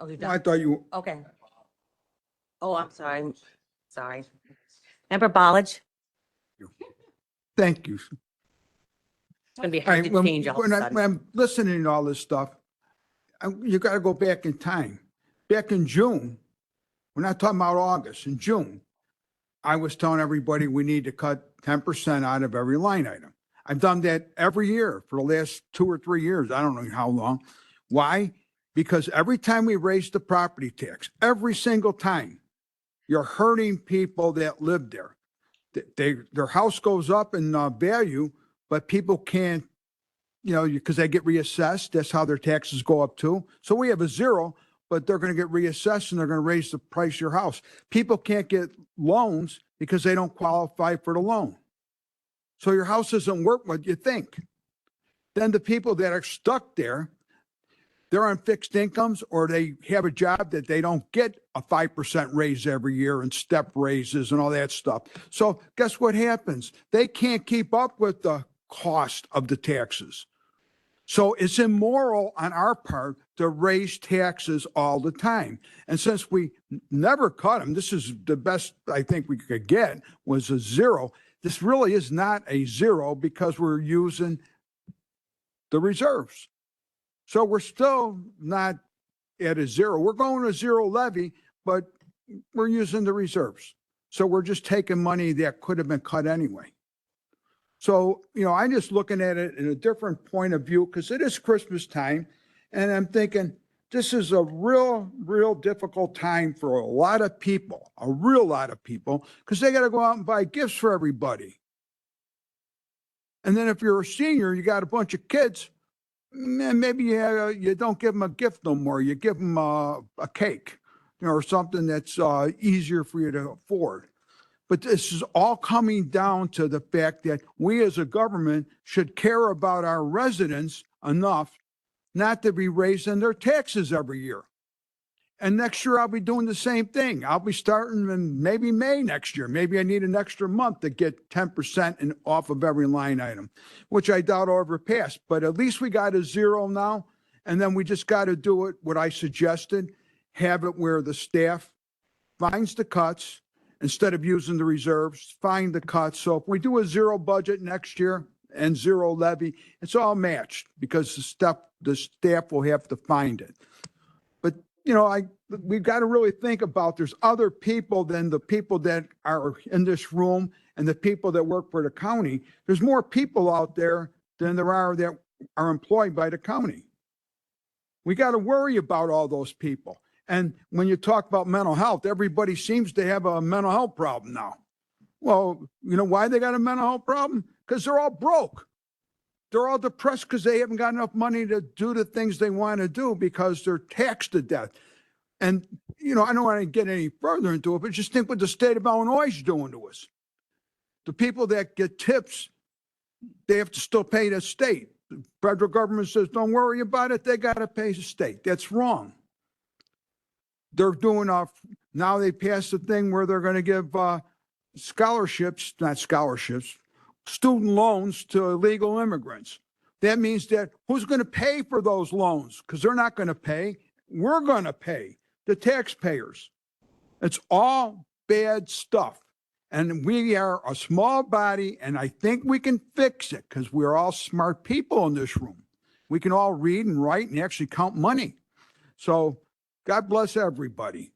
Oh, you're No, I done? thought you, Okay. Oh, I'm sorry. Sorry. Member Balich? thank you. It's gonna be All hard right, to change all of when a I, sudden. when I'm listening to all this stuff, you gotta go back in time. Back in June, we're not talking about August, in June, I was telling everybody we need to cut 10% out of every line item. I've done that every year for the last 2 or 3 years. I don't know how long. Why? Because every time we raise the property tax, every single time, you're hurting people that live there. Their house goes up in value, but people can't, because they get reassessed. That's how their taxes go up too. So we have a zero, but they're going to get reassessed and they're going to raise the price of your house. People can't get loans because they don't qualify for the loan. So your house doesn't work what you think. Then the people that are stuck there, they're on fixed incomes or they have a job that they don't get a 5% raise every year and step raises and all that stuff. So guess what happens? They can't keep up with the cost of the taxes. So it's immoral on our part to raise taxes all the time. And since we never cut them, this is the best I think we could get was a zero. This really is not a zero because we're using the reserves. So we're still not at a zero. We're going to zero levy, but we're using the reserves. So we're just taking money that could have been cut anyway. So, I'm just looking at it in a different point of view because it is Christmas time. And I'm thinking this is a real difficult time for a lot of people, a real lot of people, because they got to go out and buy gifts for everybody. And then if you're a senior, you got a bunch of kids, maybe you don't give them a gift no more. You give them a cake, or something that's easier for you to afford. But this is all coming down to the fact that we as a government should care about our residents enough not to be raising their taxes every year. And next year I'll be doing the same thing. I'll be starting in maybe May next year. Maybe I need an extra month to get 10% off of every line item, which I doubt I'll ever pass. But at least we got a zero now. And then we just got to do it, what I suggested, have it where the staff finds the cuts instead of using the reserves, find the cuts. So if we do a zero budget next year and zero levy, it's all matched because the staff will have to find it. But we've got to really think about there's other people than the people that are in this room and the people that work for the county. There's more people out there than there are that are employed by the county. We got to worry about all those people. And when you talk about mental health, everybody seems to have a mental health problem now. Well, you know why they got a mental health problem? Because they're all broke. They're all depressed because they haven't got enough money to do the things they want to do because they're taxed to death. And, I don't want to get any further into it, but just think what the state of Illinois is doing to us. The people that get tips, they have to still pay the state. The federal government says, don't worry about it. They got to pay the state. That's wrong. They're doing now they passed the thing where they're going to give student loans to illegal immigrants. That means that who's going to pay for those loans? Because they're not going to pay. We're going to pay, the taxpayers. It's all bad stuff. And we are a small body, and I think we can fix it because we're all smart people in this room. We can all read and write and actually count money. So God bless everybody.